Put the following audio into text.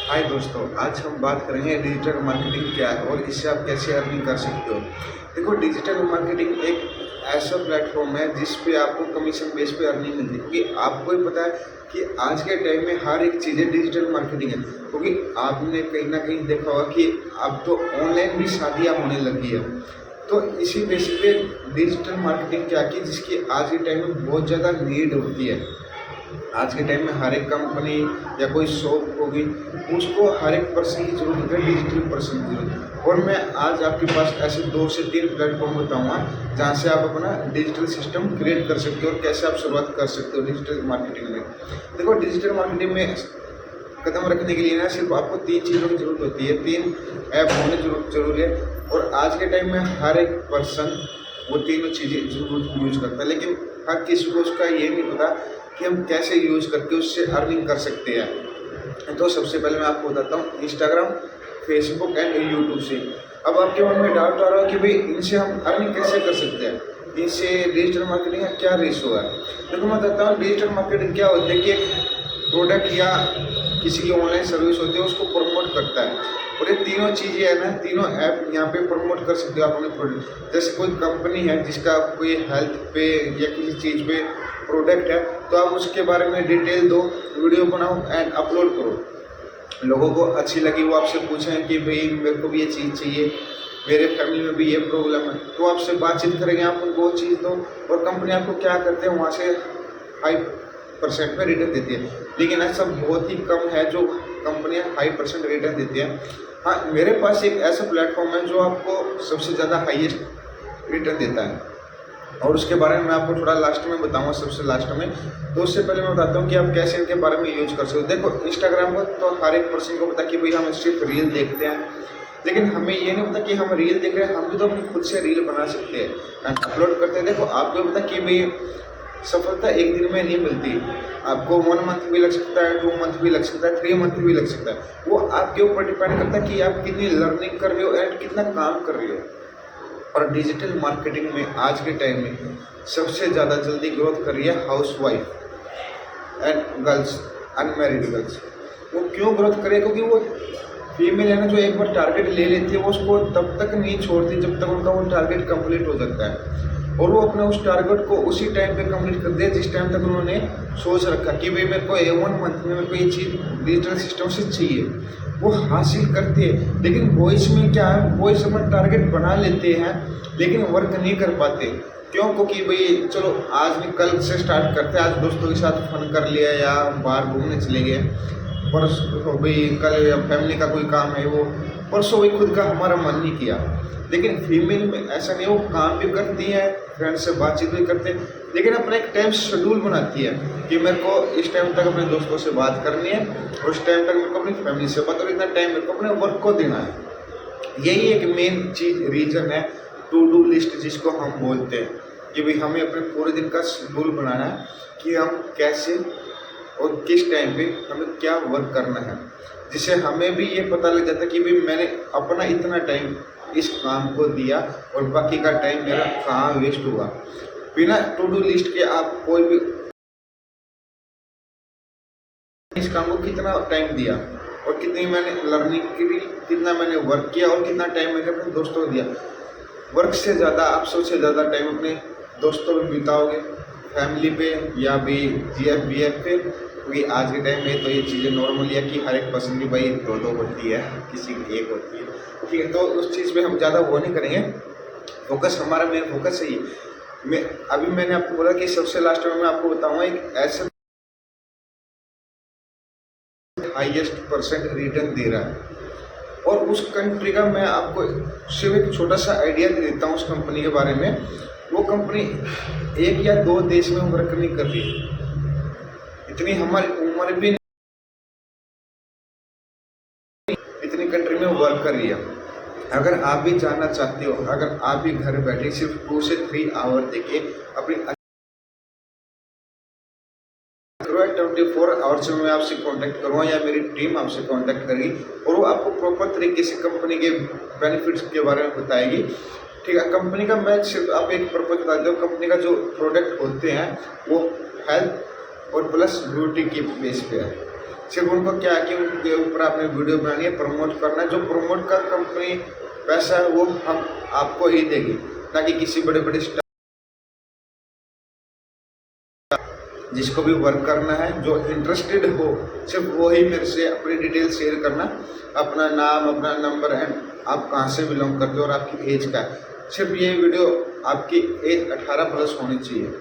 हाय दोस्तों, आज हम बात करेंगे डिजिटल मार्केटिंग क्या है और इससे आप कैसे अर्निंग कर सकते हो। देखो, डिजिटल मार्केटिंग एक ऐसा प्लेटफॉर्म है जिस पे आपको कमीशन बेस पे अर्निंग मिलती है, क्योंकि आपको ही पता है कि आज के टाइम में हर एक चीज़ें डिजिटल मार्केटिंग है। क्योंकि आपने कहीं ना कहीं देखा होगा कि अब तो ऑनलाइन भी शादियाँ होने लगी है। तो इसी बेसिस पे डिजिटल मार्केटिंग क्या की, जिसकी आज के टाइम में बहुत ज़्यादा नीड होती है। आज के टाइम में हर एक कंपनी या कोई शॉप होगी, उसको हर एक पर्सन की जरूरत है, डिजिटल पर्सन की जरूरत। और मैं आज आपके पास ऐसे 2 से 3 प्लेटफॉर्म बताऊंगा जहां से आप अपना डिजिटल सिस्टम क्रिएट कर सकते हो और कैसे आप शुरुआत कर सकते हो डिजिटल मार्केटिंग में। देखो, डिजिटल मार्केटिंग में कदम रखने के लिए ना सिर्फ आपको 3 चीज़ों की जरूरत होती है, 3 ऐप होने जरूरी है। और आज के टाइम में हर एक पर्सन वो तीनों चीज़ें जरूर यूज करता है, लेकिन हर किसी को उसका ये नहीं पता कि हम कैसे यूज करके उससे अर्निंग कर सकते हैं। तो सबसे पहले मैं आपको बताता हूँ इंस्टाग्राम, फेसबुक एंड यूट्यूब से। अब आपके मन में डाउट आ रहा है कि भाई इनसे हम अर्निंग कैसे कर सकते हैं, इनसे डिजिटल मार्केटिंग का क्या रेशो है। देखो, मैं बताता हूँ डिजिटल मार्केटिंग क्या होती है कि प्रोडक्ट या किसी की ऑनलाइन सर्विस होती है उसको प्रमोट करता है। और ये तीनों चीज़ें है ना, तीनों ऐप यहाँ पे प्रमोट कर सकते हो आप अपने प्रोडक्ट। जैसे कोई कंपनी है जिसका कोई हेल्थ पे या किसी चीज़ पे प्रोडक्ट है, तो आप उसके बारे में डिटेल दो, वीडियो बनाओ एंड अपलोड करो। लोगों को अच्छी लगी, वो आपसे पूछें कि भाई मेरे को भी ये चीज़ चाहिए, मेरे फैमिली में भी ये प्रॉब्लम है, तो आपसे बातचीत करेंगे, आप उनको वो चीज़ दो। और कंपनी आपको क्या करते हैं, वहाँ से 5% में रिटर्न देती है। लेकिन ऐसा बहुत ही कम है जो कंपनियां 5% रिटर्न देती है। हाँ, मेरे पास एक ऐसा प्लेटफॉर्म है जो आपको सबसे ज़्यादा हाईएस्ट रिटर्न देता है, और उसके बारे में मैं आपको थोड़ा लास्ट में बताऊंगा, सबसे लास्ट में। तो उससे पहले मैं बताता हूँ कि आप कैसे इनके बारे में यूज कर सकते हो। देखो, इंस्टाग्राम को तो हर एक पर्सन को पता कि भाई हम सिर्फ रील देखते हैं, लेकिन हमें ये नहीं पता कि हम रील देख रहे हैं, हम भी तो अपनी खुद से रील बना सकते हैं एंड अपलोड करते हैं। देखो, आपको पता कि भाई सफलता एक दिन में नहीं मिलती, आपको 1 मंथ भी लग सकता है, 2 मंथ भी लग सकता है, 3 मंथ भी लग सकता है। वो आपके ऊपर डिपेंड करता है कि आप कितनी लर्निंग कर रहे हो एंड कितना काम कर रहे हो। और डिजिटल मार्केटिंग में आज के टाइम में सबसे ज़्यादा जल्दी ग्रोथ कर रही है housewife and girls, unmarried girls. वो क्यों ग्रोथ करे, क्योंकि वो फीमेल है ना, जो एक बार टारगेट ले लेती है वो उसको तब तक नहीं छोड़ती जब तक उनका वो टारगेट कंप्लीट हो जाता है। और वो अपने उस टारगेट को उसी टाइम पे कंप्लीट कर दे जिस टाइम तक उन्होंने सोच रखा कि भाई मेरे को 1 मंथ में मेरे को ये चीज़ डिजिटल सिस्टम से चाहिए, वो हासिल करते हैं। लेकिन बॉयज़ में क्या है, बॉयज़ अपना टारगेट बना लेते हैं लेकिन वर्क नहीं कर पाते। क्यों? क्योंकि भाई चलो आज नहीं कल से स्टार्ट करते हैं, आज दोस्तों के साथ फन कर लिया या बाहर घूमने चले गए, परसों भाई कल फैमिली का कोई काम है, वो परसों भाई खुद का हमारा मन नहीं किया। लेकिन फीमेल में ऐसा नहीं, वो काम भी करती है, फ्रेंड से बातचीत भी करते हैं, लेकिन अपना एक टाइम शेड्यूल बनाती है कि मेरे को इस टाइम तक अपने दोस्तों से बात करनी है और उस टाइम तक मेरे को अपनी फैमिली से बात, और इतना टाइम मेरे को अपने वर्क को देना है। यही एक मेन चीज रीजन है, टू डू लिस्ट जिसको हम बोलते हैं कि भाई हमें अपने पूरे दिन का शेड्यूल बनाना है कि हम कैसे और किस टाइम पे हमें क्या वर्क करना है, जिससे हमें भी ये पता लग जाता है कि भाई मैंने अपना इतना टाइम इस काम को दिया और बाकी का टाइम मेरा कहाँ वेस्ट हुआ। बिना टू डू लिस्ट के आप कोई भी इस काम को कितना टाइम दिया और कितनी मैंने लर्निंग की, कितना मैंने वर्क किया और कितना टाइम मैंने अपने दोस्तों को दिया। वर्क से ज़्यादा आप सबसे ज़्यादा टाइम अपने दोस्तों में बिताओगे, फैमिली पे या भी GF पे, क्योंकि आज के टाइम में तो ये चीज़ें नॉर्मल है कि हर एक पर्सन की भाई 2 होती है, किसी की 1 होती है, ठीक है। तो उस चीज़ पे हम ज़्यादा वो नहीं करेंगे, फोकस हमारा मेन फोकस है ये। मैंने आपको बोला कि सबसे लास्ट में मैं आपको बताऊंगा एक ऐसा हाईएस्ट % रिटर्न दे रहा है, और उस कंट्री का मैं आपको सिर्फ एक छोटा सा आइडिया दे देता हूँ उस कंपनी के बारे में। वो कंपनी 1 या 2 देश में वर्क नहीं कर रही, इतनी हमारी उम्र भी इतनी कंट्री में वर्क कर रही है। अगर आप भी जानना चाहते हो, अगर आप भी घर बैठे सिर्फ 2 से 3 आवर देके अपनी 24 आवर्स में मैं आपसे कांटेक्ट करूँगा या मेरी टीम आपसे कांटेक्ट करेगी और वो आपको प्रॉपर तरीके से कंपनी के बेनिफिट्स के बारे में बताएगी, ठीक है। कंपनी का मैं सिर्फ आप एक पर्पज बता दूँ, कंपनी का जो प्रोडक्ट होते हैं वो हेल्थ और प्लस ब्यूटी की बेस पे है। सिर्फ उनको क्या है कि उनके ऊपर आपने वीडियो बनानी है, प्रमोट करना है। जो प्रमोट का कंपनी पैसा है वो हम आपको ही देगी, ताकि किसी बड़े बड़े स्टार जिसको भी वर्क करना है, जो इंटरेस्टेड हो, सिर्फ वो ही मेरे से अपनी डिटेल शेयर करना, अपना नाम, अपना नंबर एंड आप कहाँ से बिलोंग करते हो और आपकी एज का है। सिर्फ ये वीडियो आपकी एज 18 प्लस होनी चाहिए।